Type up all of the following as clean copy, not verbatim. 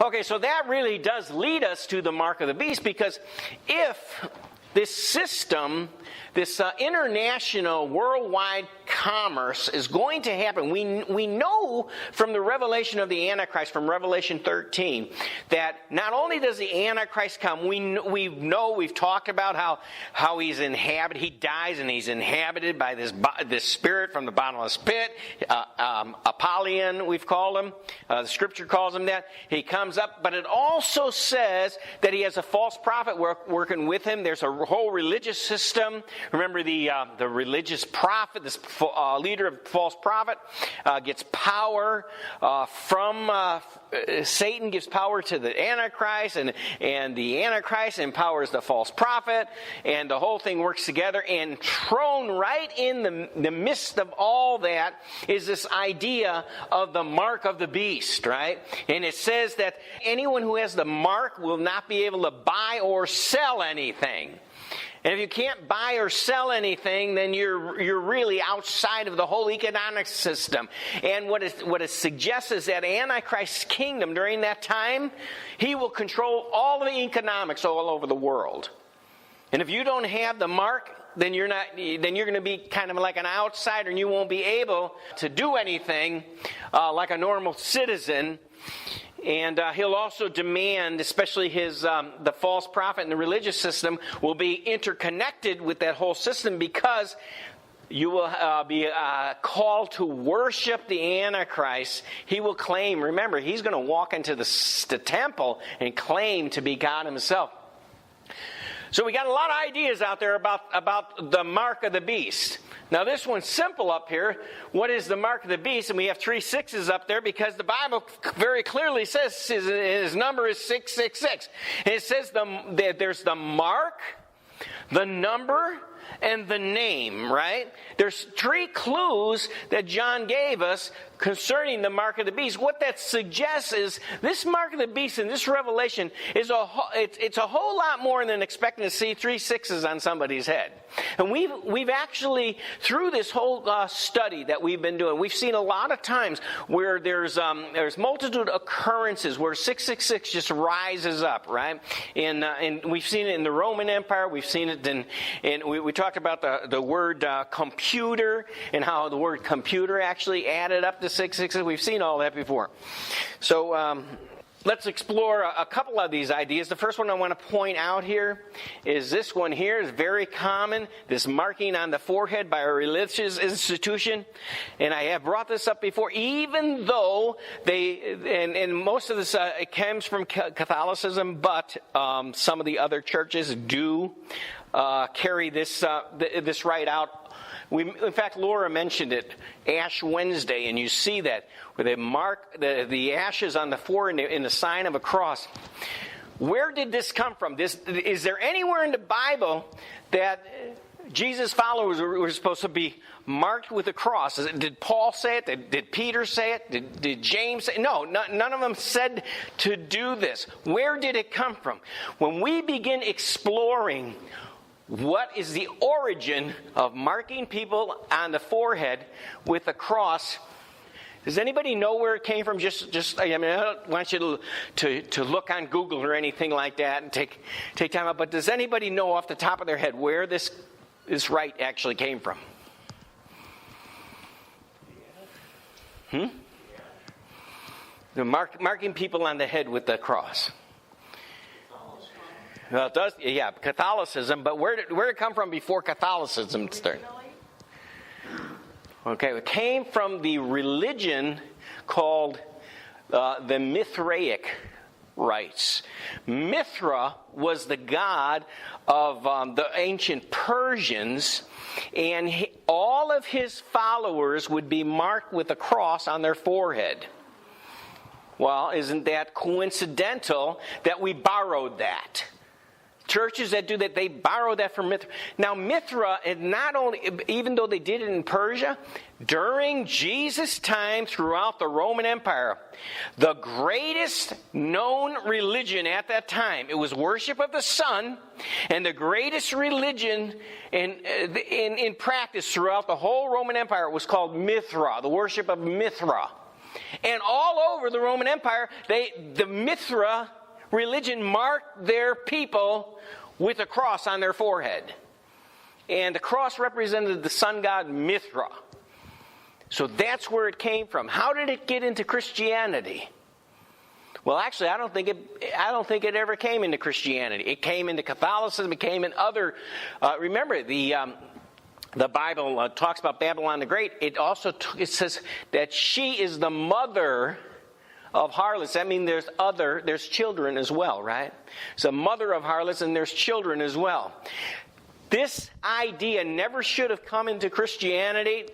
Okay, so that really does lead us to the mark of the beast, because if this system, this international worldwide commerce is going to happen, we know from the revelation of the Antichrist, from Revelation 13, that not only does the Antichrist come, we've talked about how he's inhabited, he dies and he's inhabited by this spirit from the bottomless pit, Apollyon we've called him, the scripture calls him that. He comes up, but it also says that he has a false prophet working with him. There's a whole religious system. Remember the religious prophet, this leader of false prophet, gets power from Satan, gives power to the Antichrist, and the Antichrist empowers the false prophet, and the whole thing works together. And thrown right in the midst of all that is this idea of the mark of the beast, right? And it says that anyone who has the mark will not be able to buy or sell anything. And if you can't buy or sell anything, then you're really outside of the whole economic system. And what it suggests is that Antichrist's kingdom during that time, he will control all of the economics all over the world. And if you don't have the mark, then you're going to be kind of like an outsider, and you won't be able to do anything like a normal citizen. And he'll also demand, especially the false prophet and the religious system will be interconnected with that whole system, because you will be called to worship the Antichrist. He will claim, remember, he's going to walk into the temple and claim to be God himself. So we got a lot of ideas out there about the mark of the beast. Now this one's simple up here. What is the mark of the beast? And we have 3 6s up there because the Bible very clearly says his number is 666. And it says that there's the mark, the number, and the name, right? There's 3 clues that John gave us concerning the mark of the beast. What that suggests is this mark of the beast in this revelation is it's a whole lot more than expecting to see 3 6s on somebody's head. And we've actually, through this whole study that we've been doing, we've seen a lot of times where there's multitude occurrences where 666 just rises up, right? And we've seen it in the Roman Empire. We've seen it in we talked about the word computer, and how the word computer actually added up to 666. We've seen all that before. So let's explore a couple of these ideas. The first one I want to point out here is this one here. Is very common, this marking on the forehead by a religious institution. And I have brought this up before, even though and most of this it comes from Catholicism, but some of the other churches do carry this right out. In fact, Laura mentioned it, Ash Wednesday, and you see that where they mark the ashes on the forehead in the sign of a cross. Where did this come from? Is there anywhere in the Bible that Jesus' followers were supposed to be marked with a cross? Did Paul say it? Did Peter say it? Did James say it? No, none of them said to do this. Where did it come from? When we begin exploring what is the origin of marking people on the forehead with a cross, does anybody know where it came from? I don't want you to look on Google or anything like that and take time out. But does anybody know off the top of their head where this rite actually came from? The marking people on the head with the cross. Well, it does, yeah, Catholicism. But where did it come from before Catholicism started? Okay, it came from the religion called the Mithraic rites. Mithra was the god of the ancient Persians, and all of his followers would be marked with a cross on their forehead. Well, isn't that coincidental that we borrowed that? Churches that do that, they borrow that from Mithra. Now, Mithra, not only, even though they did it in Persia, during Jesus' time throughout the Roman Empire, the greatest known religion at that time, it was worship of the sun, and the greatest religion in practice throughout the whole Roman Empire was called Mithra, the worship of Mithra. And all over the Roman Empire, the Mithra religion marked their people with a cross on their forehead. And the cross represented the sun god Mithra. So that's where it came from. How did it get into Christianity? Well, actually, I don't think it ever came into Christianity. It came into Catholicism. It came in other. Remember, the Bible talks about Babylon the Great. It also it says that she is the mother of harlots. That means there's children as well, right? It's a mother of harlots, and there's children as well. This idea never should have come into Christianity.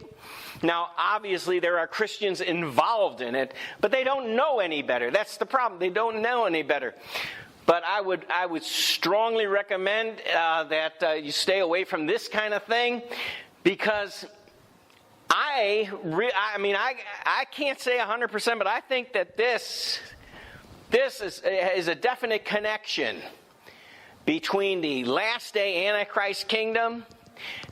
Now, obviously, there are Christians involved in it, but they don't know any better. That's the problem. They don't know any better. But I would strongly recommend that you stay away from this kind of thing, because I can't say 100%, but I think that this is a definite connection between the last day Antichrist kingdom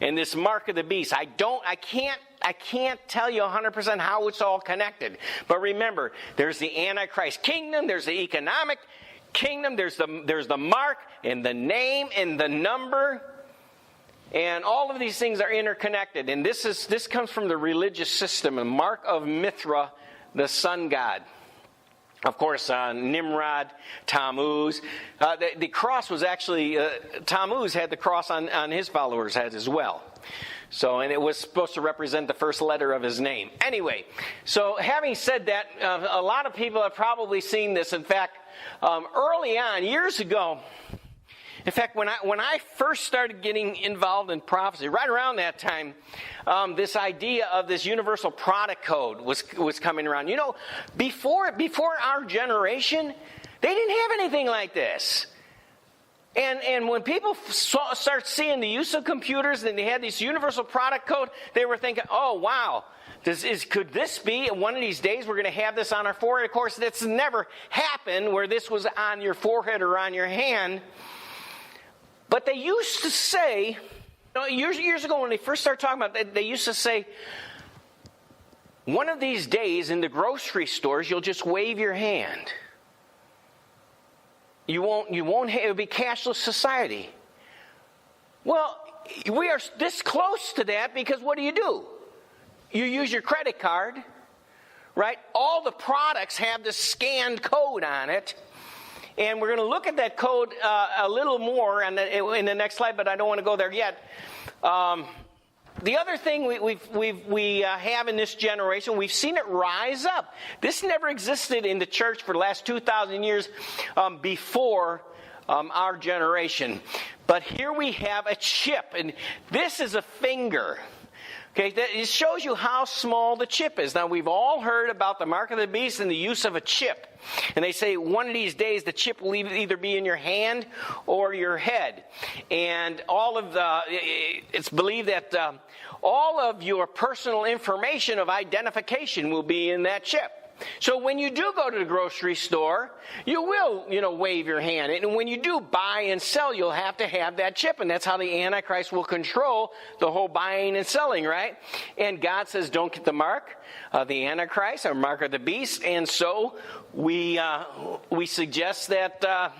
and this mark of the beast. I can't tell you 100% how it's all connected. But remember, there's the Antichrist kingdom, there's the economic kingdom, there's the mark and the name and the number. And all of these things are interconnected. And this comes from the religious system, a mark of Mithra, the sun god. Of course, Nimrod, Tammuz. The cross was actually, Tammuz had the cross on his followers' heads as well. So, and it was supposed to represent the first letter of his name. Anyway, so having said that, a lot of people have probably seen this. In fact, early on, years ago, in fact, when I first started getting involved in prophecy, right around that time, this idea of this universal product code was coming around. You know, before our generation, they didn't have anything like this. And when people start seeing the use of computers and they had this universal product code, they were thinking, oh, wow, could this be one of these days we're going to have this on our forehead? Of course, that's never happened where this was on your forehead or on your hand. But they used to say, years ago when they first started talking about it, they used to say, one of these days in the grocery stores, you'll just wave your hand. It'll be cashless society. Well, we are this close to that because what do? You use your credit card, right? All the products have this scanned code on it. And we're going to look at that code a little more in the next slide, but I don't want to go there yet. The other thing we have in this generation, we've seen it rise up. This never existed in the church for the last 2,000 years before our generation. But here we have a chip, and this is a finger. Okay, it shows you how small the chip is. Now, we've all heard about the mark of the beast and the use of a chip. And they say one of these days the chip will either be in your hand or your head. And it's believed that all of your personal information of identification will be in that chip. So when you do go to the grocery store, you will, wave your hand. And when you do buy and sell, you'll have to have that chip. And that's how the Antichrist will control the whole buying and selling, right? And God says, don't get the mark of the Antichrist, or mark of the beast. And so we suggest that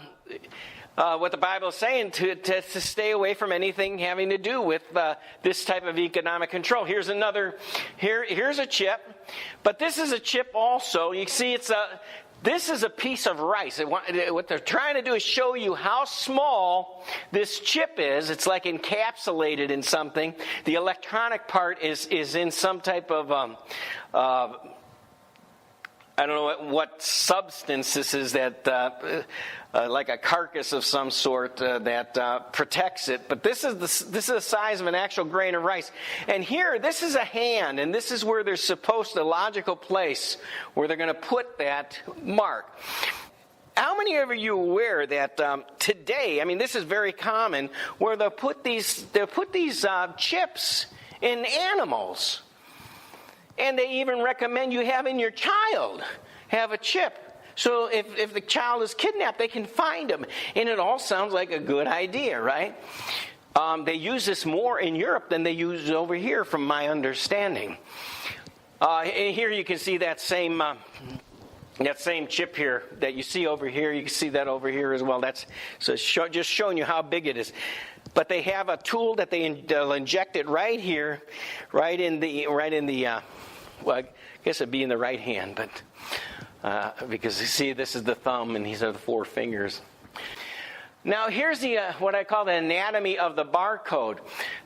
what the Bible is saying to stay away from anything having to do with this type of economic control. Here's a chip, but this is a chip also. You see, this is a piece of rice. What they're trying to do is show you how small this chip is. It's like encapsulated in something. The electronic part is in some type of I don't know what substance this is that, like a carcass of some sort that protects it. But this is the size of an actual grain of rice. And here, this is a hand, and this is where they're supposed the logical place where they're going to put that mark. How many of you are aware that today, this is very common, where they'll put these chips in animals. And they even recommend you having your child have a chip. So if the child is kidnapped, they can find him. And it all sounds like a good idea, right? They use this more in Europe than they use over here, from my understanding. And here you can see that same chip here that you see over here. You can see that over here as well. That's just showing you how big it is. But they have a tool that they'll inject it right here, right in the. Well, I guess it'd be in the right hand, but because you see, this is the thumb, and these are the 4 fingers. Now, here's the what I call the anatomy of the barcode.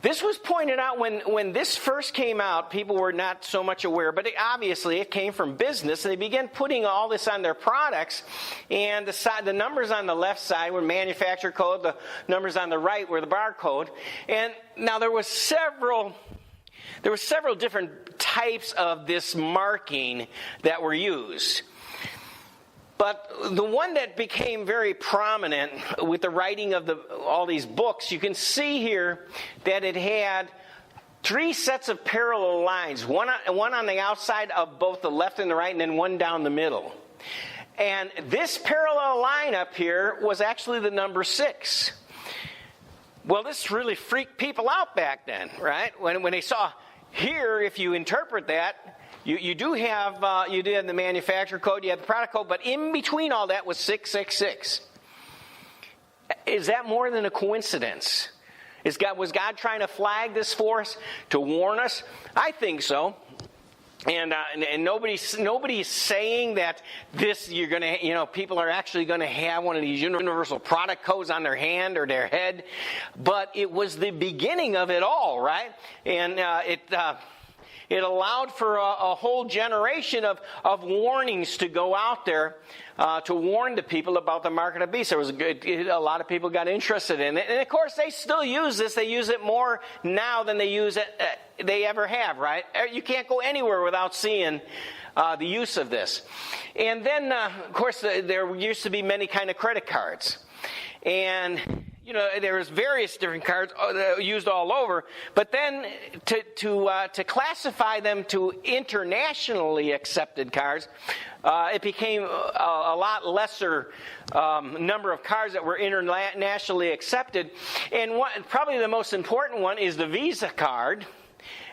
This was pointed out when this first came out. People were not so much aware, but obviously it came from business, and they began putting all this on their products. And the numbers on the left side were manufacturer code. The numbers on the right were the barcode. And now there were several different types of this marking that were used. But the one that became very prominent with the writing of all these books, you can see here that it had 3 sets of parallel lines, one on the outside of both the left and the right, and then one down the middle. And this parallel line up here was actually the number 6. Well, this really freaked people out back then, right? When they saw here, if you interpret that, you do have the manufacturer code, you have the product code, but in between all that was 666. Is that more than a coincidence? Was God trying to flag this for us, to warn us? I think so. And nobody's saying that people are actually going to have one of these universal product codes on their hand or their head, but it was the beginning of it all, right? And it allowed for a whole generation of warnings to go out there to warn the people about the mark of the beast. A lot of people got interested in it. And of course, they still use this. They use it more now than they ever have, right? You can't go anywhere without seeing the use of this. And then, of course, there used to be many kind of credit cards. And there was various different cards used all over, but then to classify them to internationally accepted cards, it became a lot lesser number of cards that were internationally accepted. And probably the most important one is the Visa card.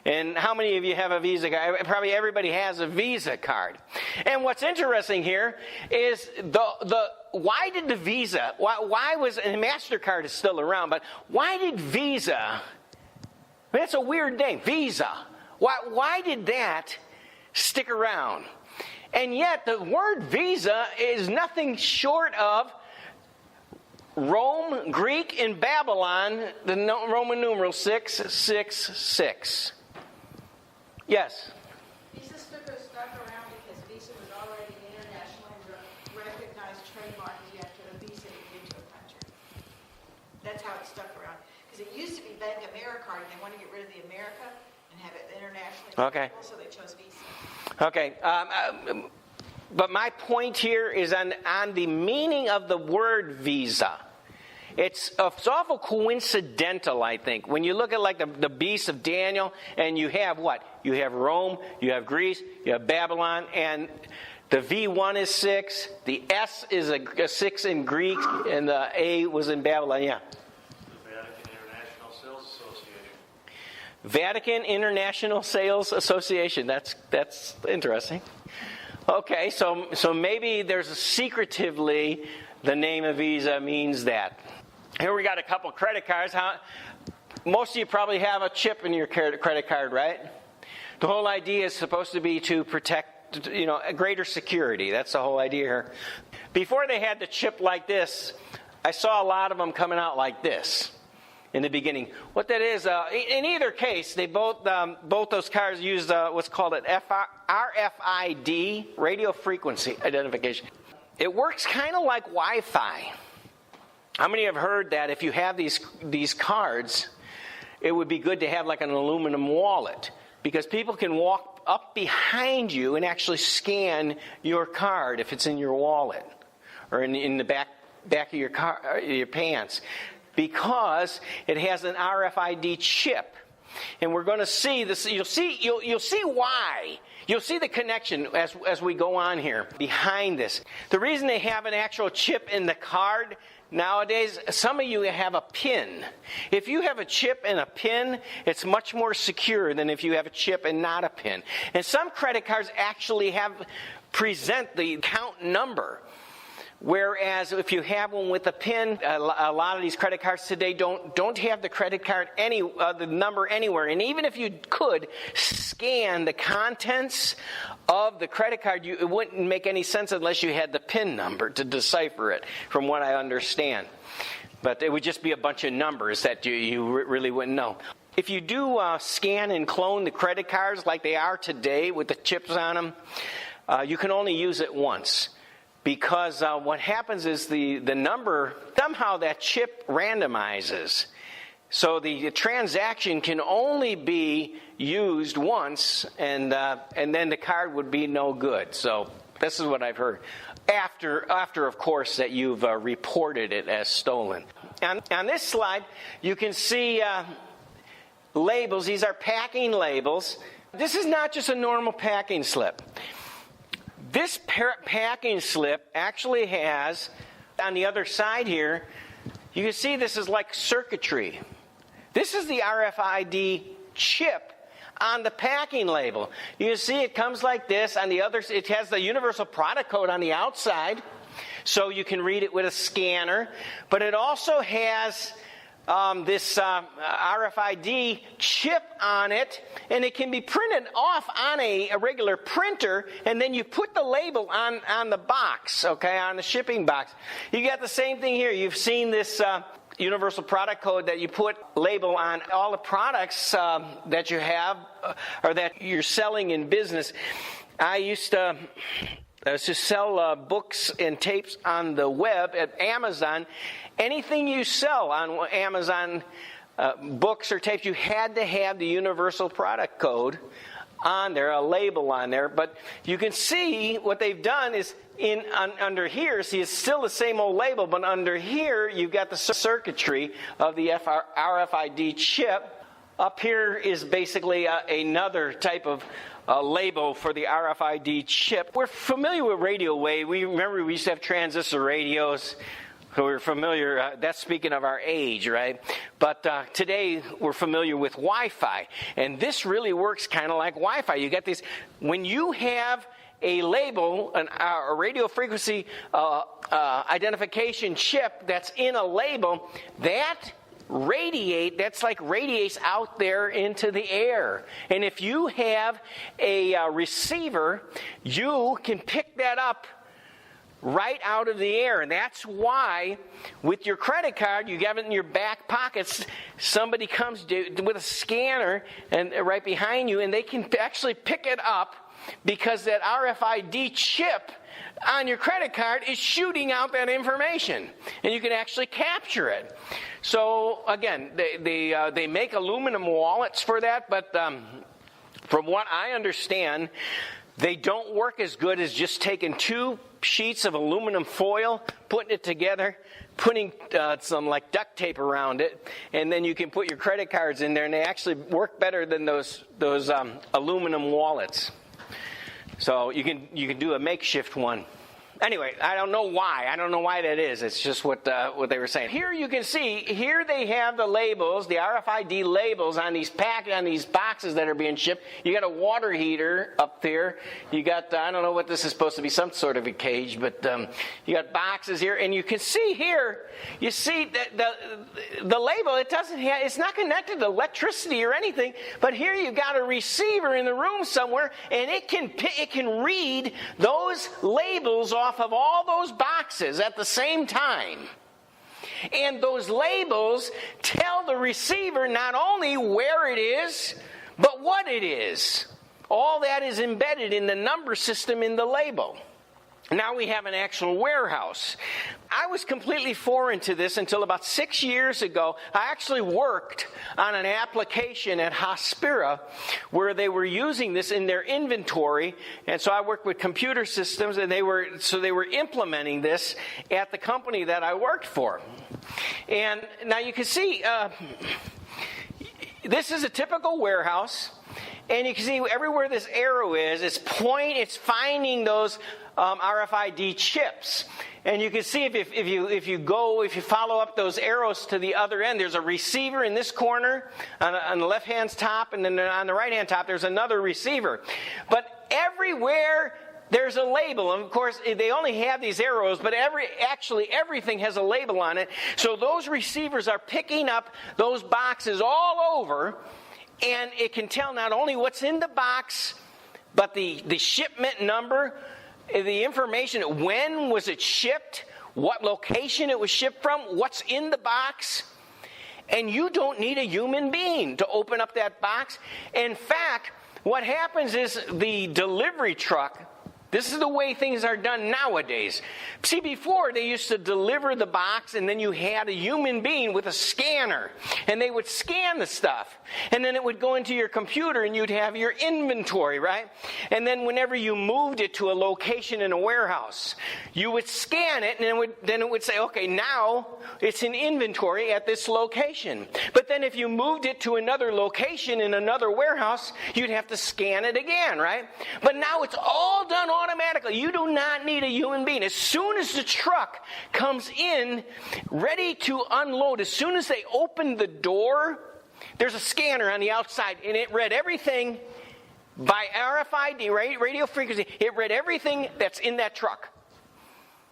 And how many of you have a Visa card? Probably everybody has a Visa card. And what's interesting here is why did the Visa, why was, and MasterCard is still around, but why did Visa, that's a weird name, Visa. Why did that stick around? And yet the word Visa is nothing short of Rome, Greek, and Babylon, the Roman numeral 666. Yes? Visa stuck around because Visa was already an internationally recognized trademark as you have to have a Visa to get into a country. That's how it stuck around. Because it used to be Bank Americard, and they want to get rid of the America and have it internationally available, so they chose Visa. Okay. But my point here is on the meaning of the word Visa. It's awful coincidental, I think. When you look at like the beasts of Daniel, and you have what? You have Rome, you have Greece, you have Babylon, and the V1 is 6, the S is a 6 in Greek, and the A was in Babylon, yeah. The Vatican International Sales Association. Vatican International Sales Association. That's interesting. Okay, so maybe there's secretively the name of Visa means that. Here we got a couple credit cards. Most of you probably have a chip in your credit card, right? The whole idea is supposed to be to protect, a greater security. That's the whole idea here. Before they had the chip like this, I saw a lot of them coming out like this in the beginning. What that is, in either case, they both those cards use what's called an RFID, radio frequency identification. It works kind of like Wi-Fi. How many have heard that if you have these cards, it would be good to have like an aluminum wallet? Because people can walk up behind you and actually scan your card if it's in your wallet or in the back of your pants. Because it has an RFID chip. And we're going to see this. You'll see why. You'll see the connection as we go on here behind this. The reason they have an actual chip in the card nowadays, some of you have a PIN. If you have a chip and a PIN, it's much more secure than if you have a chip and not a PIN. And some credit cards actually present the account number. Whereas if you have one with a PIN, a lot of these credit cards today don't have the credit card the number anywhere. And even if you could scan the contents of the credit card, it wouldn't make any sense unless you had the PIN number to decipher it, from what I understand. But it would just be a bunch of numbers that you really wouldn't know. If you do scan and clone the credit cards like they are today with the chips on them, you can only use it once. Because what happens is the number, somehow that chip randomizes. So the transaction can only be used once, and then the card would be no good. So this is what I've heard. After of course, that you've reported it as stolen. On this slide, you can see labels. These are packing labels. This is not just a normal packing slip. This packing slip actually has, on the other side here, you can see this is like circuitry. This is the RFID chip on the packing label. You can see it comes like this. On the other, it has the universal product code on the outside, so you can read it with a scanner. But it also has this RFID chip on it, and it can be printed off on a regular printer, and then you put the label on the box, okay, on the shipping box. You got the same thing here. You've seen this universal product code that you put label on all the products that you have or that you're selling in business. I used to sell books and tapes on the web at Amazon. Anything you sell on Amazon, books or tapes, you had to have the universal product code on there, a label on there. But you can see what they've done is under here, see, it's still the same old label, but under here you've got the circuitry of the RFID chip. Up here is basically another type of label for the RFID chip. We're familiar with radio wave. We used to have transistor radios. So we're familiar, that's speaking of our age, right? But today we're familiar with Wi-Fi. And this really works kind of like Wi-Fi. You get this, when you have a label, a radio frequency identification chip that's in a label, that's like radiates out there into the air. And if you have a receiver, you can pick that up right out of the air. And that's why with your credit card, you have it in your back pockets, somebody comes with a scanner and right behind you, and they can actually pick it up because that RFID chip on your credit card is shooting out that information, and you can actually capture it. So again, they make aluminum wallets for that, but from what I understand, they don't work as good as just taking 2 sheets of aluminum foil, putting it together, putting some like duct tape around it, and then you can put your credit cards in there, and they actually work better than those aluminum wallets. So you can do a makeshift one. Anyway, I don't know why. I don't know why that is. It's just what they were saying. Here you can see, here they have the labels, the RFID labels on these boxes that are being shipped. You got a water heater up there. You got, I don't know what this is supposed to be, some sort of a cage, but you got boxes here. And you can see here, you see that the label, it's not connected to electricity or anything, but here you've got a receiver in the room somewhere, and it can read those labels off of all those boxes at the same time. And those labels tell the receiver not only where it is, but what it is. All that is embedded in the number system in the label. Now we have an actual warehouse. I was completely foreign to this until about 6 years ago. I actually worked on an application at Hospira where they were using this in their inventory. And so I worked with computer systems, and they were implementing this at the company that I worked for. And now you can see, this is a typical warehouse, and you can see everywhere this arrow is, it's finding those RFID chips. And you can see if you follow up those arrows to the other end, there's a receiver in this corner on the left hand top, and then on the right hand top there's another receiver. But everywhere there's a label, and of course they only have these arrows, but everything has a label on it. So those receivers are picking up those boxes all over, and it can tell not only what's in the box, but the shipment number, the information, when was it shipped, what location it was shipped from, what's in the box. And you don't need a human being to open up that box. In fact, what happens is the delivery truck, this is the way things are done nowadays. See, before they used to deliver the box, and then you had a human being with a scanner, and they would scan the stuff. And then it would go into your computer, and you'd have your inventory, right? And then whenever you moved it to a location in a warehouse, you would scan it, and then it would say, okay, now it's in inventory at this location. But then if you moved it to another location in another warehouse, you'd have to scan it again, right? But now it's all done automatically. You do not need a human being. As soon as the truck comes in, ready to unload, as soon as they open the door, there's a scanner on the outside, and it read everything by RFID, radio frequency. It read everything that's in that truck.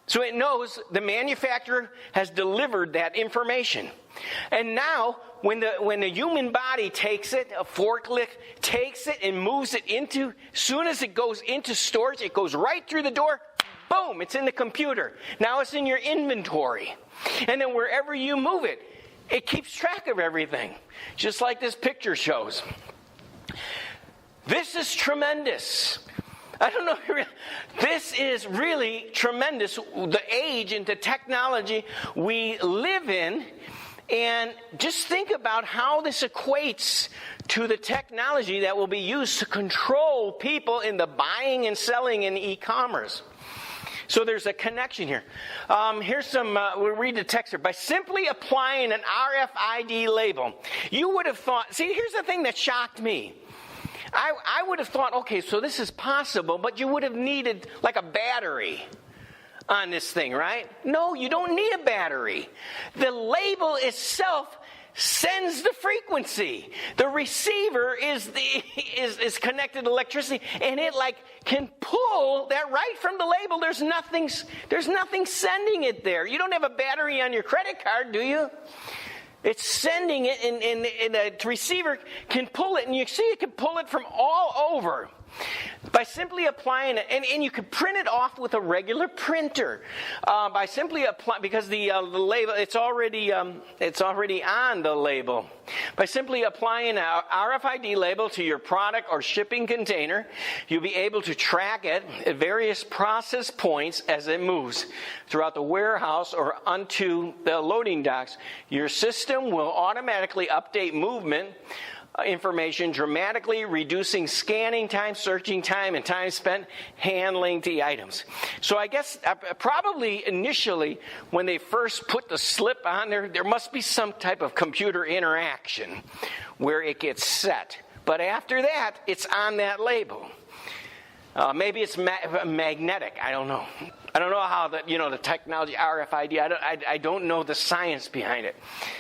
So it knows the manufacturer has delivered that information. And now, when the human body takes it, a forklift takes it and moves it into, as soon as it goes into storage, it goes right through the door, boom, it's in the computer. Now it's in your inventory. And then wherever you move it, it keeps track of everything, just like this picture shows. This is tremendous. I don't know. This is really tremendous, the age and the technology we live in. And just think about how this equates to the technology that will be used to control people in the buying and selling in e-commerce. So there's a connection here. Here's some, we'll read the text here. By simply applying an RFID label, you would have thought, see, here's the thing that shocked me. I would have thought, okay, so this is possible, but you would have needed like a battery on this thing, right? No, you don't need a battery. The label itself sends the frequency. The receiver is connected to electricity, and it can pull that right from the label. There's nothing sending it there. You don't have a battery on your credit card, do you? It's sending it, and the receiver can pull it, and you see it can pull it from all over. By simply applying it, and you can print it off with a regular printer. By simply applying, because the label, it's already on the label. By simply applying an RFID label to your product or shipping container, you'll be able to track it at various process points as it moves throughout the warehouse or onto the loading docks. Your system will automatically update movement information, dramatically reducing scanning time, searching time, and time spent handling the items. So I guess probably initially when they first put the slip on there must be some type of computer interaction where it gets set. But after that, it's on that label. Maybe it's magnetic. I don't know. I don't know how the technology RFID. I don't know the science behind it.